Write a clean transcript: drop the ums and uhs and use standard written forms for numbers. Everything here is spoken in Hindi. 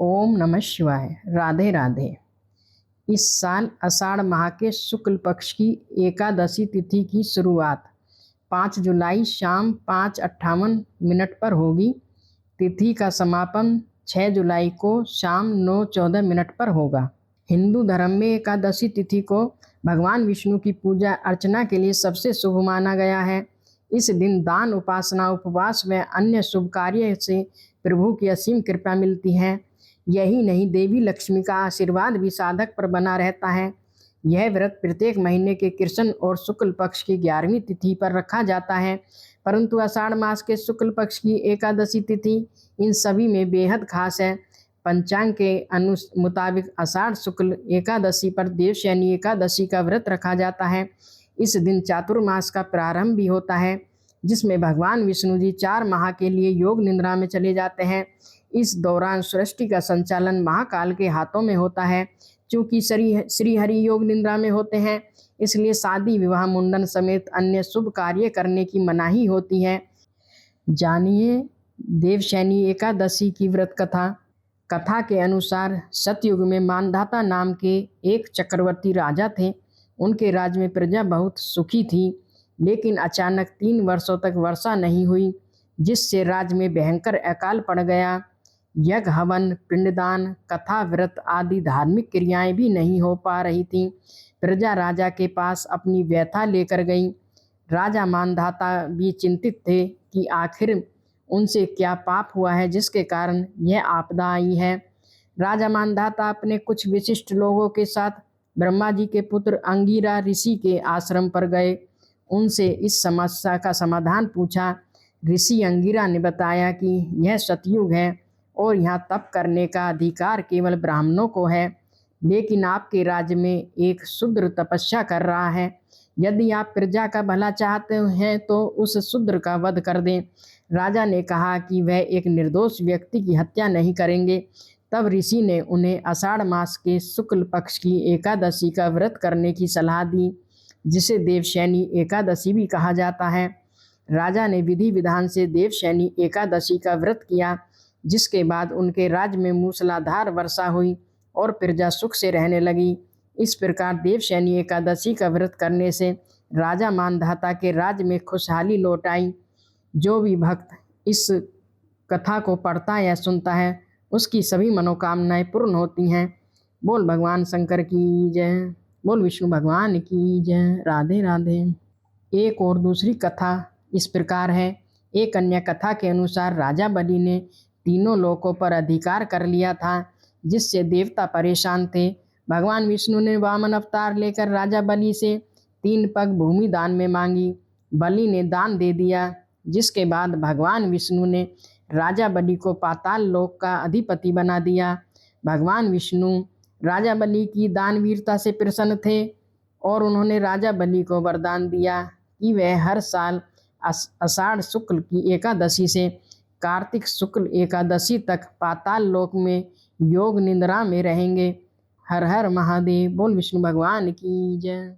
ओम नमः शिवाय। राधे राधे। इस साल आषाढ़ माह के शुक्ल पक्ष की एकादशी तिथि की शुरुआत 5 जुलाई शाम 5:58 पर होगी। तिथि का समापन 6 जुलाई को शाम 9:14 पर होगा। हिंदू धर्म में एकादशी तिथि को भगवान विष्णु की पूजा अर्चना के लिए सबसे शुभ माना गया है। इस दिन दान, उपासना, उपवास व अन्य शुभ कार्य से प्रभु की असीम कृपा मिलती है। यही नहीं, देवी लक्ष्मी का आशीर्वाद भी साधक पर बना रहता है। यह व्रत प्रत्येक महीने के कृष्ण और शुक्ल पक्ष की 11वीं तिथि पर रखा जाता है, परंतु आषाढ़ मास के शुक्ल पक्ष की एकादशी तिथि इन सभी में बेहद खास है। पंचांग के मुताबिक आषाढ़ शुक्ल एकादशी पर देवशयनी एकादशी का व्रत रखा जाता है। इस दिन चातुर्मास का प्रारंभ भी होता है, जिसमें भगवान विष्णु जी 4 माह के लिए योग निद्रा में चले जाते हैं। इस दौरान सृष्टि का संचालन महाकाल के हाथों में होता है। चूँकि श्री हरि योग निद्रा में होते हैं, इसलिए शादी, विवाह, मुंडन समेत अन्य शुभ कार्य करने की मनाही होती है। जानिए देवशयनी एकादशी की व्रत कथा। कथा के अनुसार सतयुग में मानधाता नाम के एक चक्रवर्ती राजा थे। उनके राज्य में प्रजा बहुत सुखी थी, लेकिन अचानक 3 वर्षों तक वर्षा नहीं हुई, जिससे राज्य में भयंकर अकाल पड़ गया। यज्ञ, हवन, पिंडदान, कथा, व्रत आदि धार्मिक क्रियाएं भी नहीं हो पा रही थीं। प्रजा राजा के पास अपनी व्यथा लेकर गई। राजा मानधाता भी चिंतित थे कि आखिर उनसे क्या पाप हुआ है जिसके कारण यह आपदा आई है। राजा मानधाता अपने कुछ विशिष्ट लोगों के साथ ब्रह्मा जी के पुत्र अंगिरा ऋषि के आश्रम पर गए। उनसे इस समस्या का समाधान पूछा। ऋषि अंगिरा ने बताया कि यह सतयुग है और यहाँ तप करने का अधिकार केवल ब्राह्मणों को है, लेकिन आपके राज्य में एक शूद्र तपस्या कर रहा है। यदि आप प्रजा का भला चाहते हैं तो उस शूद्र का वध कर दें। राजा ने कहा कि वह एक निर्दोष व्यक्ति की हत्या नहीं करेंगे। तब ऋषि ने उन्हें आषाढ़ मास के शुक्ल पक्ष की एकादशी का व्रत करने की सलाह दी, जिसे देवशयनी एकादशी भी कहा जाता है। राजा ने विधि विधान से देवशयनी एकादशी का व्रत किया, जिसके बाद उनके राज्य में मूसलाधार वर्षा हुई और प्रजा सुख से रहने लगी। इस प्रकार देवशयनी एकादशी का व्रत करने से राजा मानधाता के राज्य में खुशहाली लौट आई। जो भी भक्त इस कथा को पढ़ता या सुनता है, उसकी सभी मनोकामनाएं पूर्ण होती हैं। बोल भगवान शंकर की जय, बोल विष्णु भगवान की जय। राधे राधे। एक और दूसरी कथा इस प्रकार है। एक अन्य कथा के अनुसार राजा बलि ने तीनों लोकों पर अधिकार कर लिया था, जिससे देवता परेशान थे। भगवान विष्णु ने वामन अवतार लेकर राजा बलि से 3 पग भूमि दान में मांगी। बलि ने दान दे दिया, जिसके बाद भगवान विष्णु ने राजा बलि को पाताल लोक का अधिपति बना दिया। भगवान विष्णु राजा बलि की दानवीरता से प्रसन्न थे और उन्होंने राजा बलि को वरदान दिया कि वह हर साल आषाढ़ शुक्ल की एकादशी से कार्तिक शुक्ल एकादशी तक पाताल लोक में योग निद्रा में रहेंगे। हर हर महादेव। बोल विष्णु भगवान की जय।